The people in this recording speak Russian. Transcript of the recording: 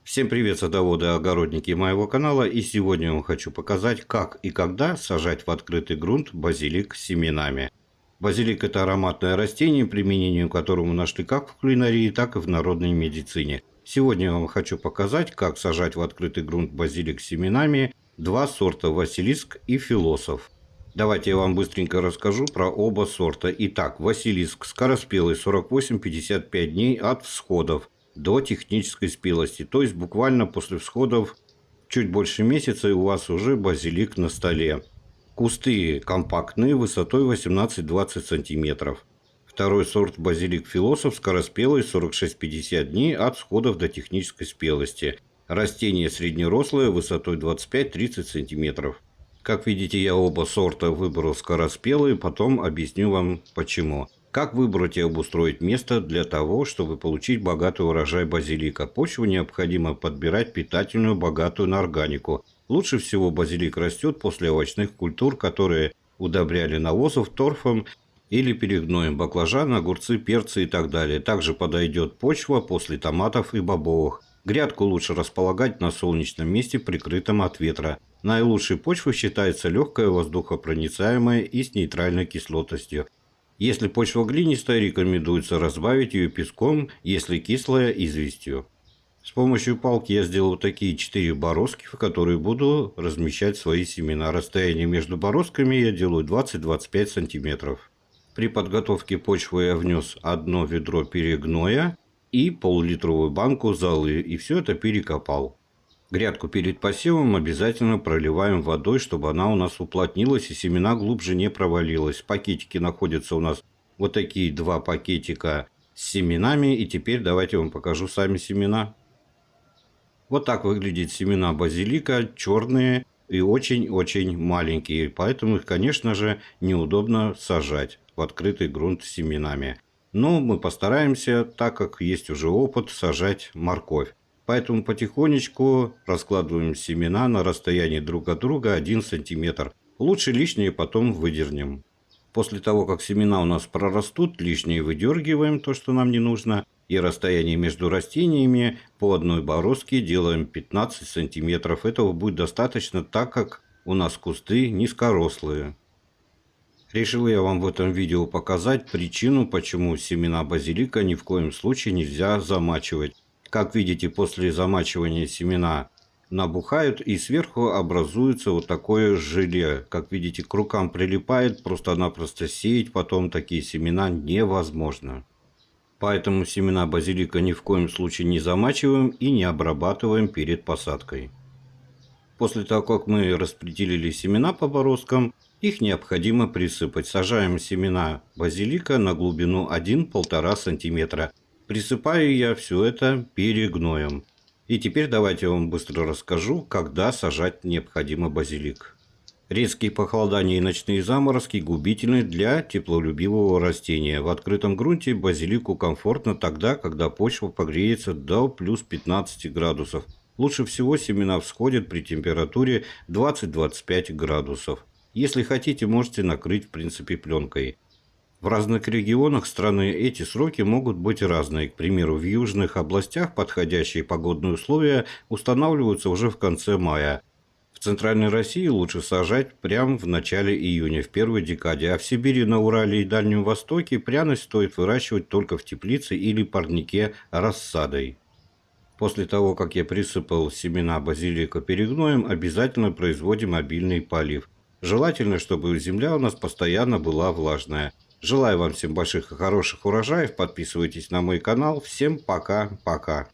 Всем привет, садоводы и огородники моего канала, и сегодня я вам хочу показать, как и когда сажать в открытый грунт базилик с семенами. Базилик – это ароматное растение, применению которому нашли как в кулинарии, так и в народной медицине. Сегодня я вам хочу показать, как сажать в открытый грунт базилик с семенами, два сорта Василиск и Философ. Давайте я вам быстренько расскажу про оба сорта. Итак, Василиск скороспелый 48-55 дней от всходов до технической спелости, то есть буквально после всходов чуть больше месяца и у вас уже базилик на столе. Кусты компактные, высотой 18-20 см. Второй сорт базилик Философ скороспелый 46-50 дней от всходов до технической спелости. Растение среднерослое, высотой 25-30 см. Как видите, я оба сорта выбрал скороспелые, потом объясню вам почему. Как выбрать и обустроить место для того, чтобы получить богатый урожай базилика? Почву необходимо подбирать питательную, богатую на органику. Лучше всего базилик растет после овощных культур, которые удобряли навозом, торфом или перегноем, баклажаны, огурцы, перцы и так далее. Также подойдет почва после томатов и бобовых. Грядку лучше располагать на солнечном месте, прикрытом от ветра. Наилучшей почвой считается легкая, воздухопроницаемая и с нейтральной кислотностью. Если почва глинистая, рекомендуется разбавить ее песком, если кислая – известью. С помощью палки я сделал такие 4 бороздки, в которые буду размещать свои семена. Расстояние между бороздками я делаю 20-25 см. При подготовке почвы я внес 1 ведро перегноя и пол-литровую банку золы, и все это перекопал. Грядку перед посевом обязательно проливаем водой, чтобы она у нас уплотнилась и семена глубже не провалилась. В пакетике находятся у нас вот такие 2 пакетика с семенами. И теперь давайте я вам покажу сами семена. Вот так выглядят семена базилика, черные и очень-очень маленькие. Поэтому их, конечно же, неудобно сажать в открытый грунт с семенами. Но мы постараемся, так как есть уже опыт, сажать морковь. Поэтому потихонечку раскладываем семена на расстоянии друг от друга 1 см. Лучше лишнее потом выдернем. После того, как семена у нас прорастут, лишнее выдергиваем, то, что нам не нужно. И расстояние между растениями по одной бороздке делаем 15 см. Этого будет достаточно, так как у нас кусты низкорослые. Решил я вам в этом видео показать причину, почему семена базилика ни в коем случае нельзя замачивать. Как видите, после замачивания семена набухают и сверху образуется вот такое желе. Как видите, к рукам прилипает, просто-напросто сеять потом такие семена невозможно. Поэтому семена базилика ни в коем случае не замачиваем и не обрабатываем перед посадкой. После того, как мы распределили семена по бороздкам, их необходимо присыпать. Сажаем семена базилика на глубину 1-1,5 см. Присыпаю я все это перегноем. И теперь давайте я вам быстро расскажу, когда сажать необходимо базилик. Резкие похолодания и ночные заморозки губительны для теплолюбивого растения. В открытом грунте базилику комфортно тогда, когда почва погреется до плюс 15 градусов. Лучше всего семена всходят при температуре 20-25 градусов. Если хотите, можете накрыть в принципе пленкой. В разных регионах страны эти сроки могут быть разные. К примеру, в южных областях подходящие погодные условия устанавливаются уже в конце мая. В центральной России лучше сажать прямо в начале июня, в первой декаде. А в Сибири, на Урале и Дальнем Востоке пряность стоит выращивать только в теплице или парнике рассадой. После того, как я присыпал семена базилика перегноем, обязательно производим обильный полив. Желательно, чтобы земля у нас постоянно была влажная. Желаю вам всем больших и хороших урожаев. Подписывайтесь на мой канал. Всем пока-пока.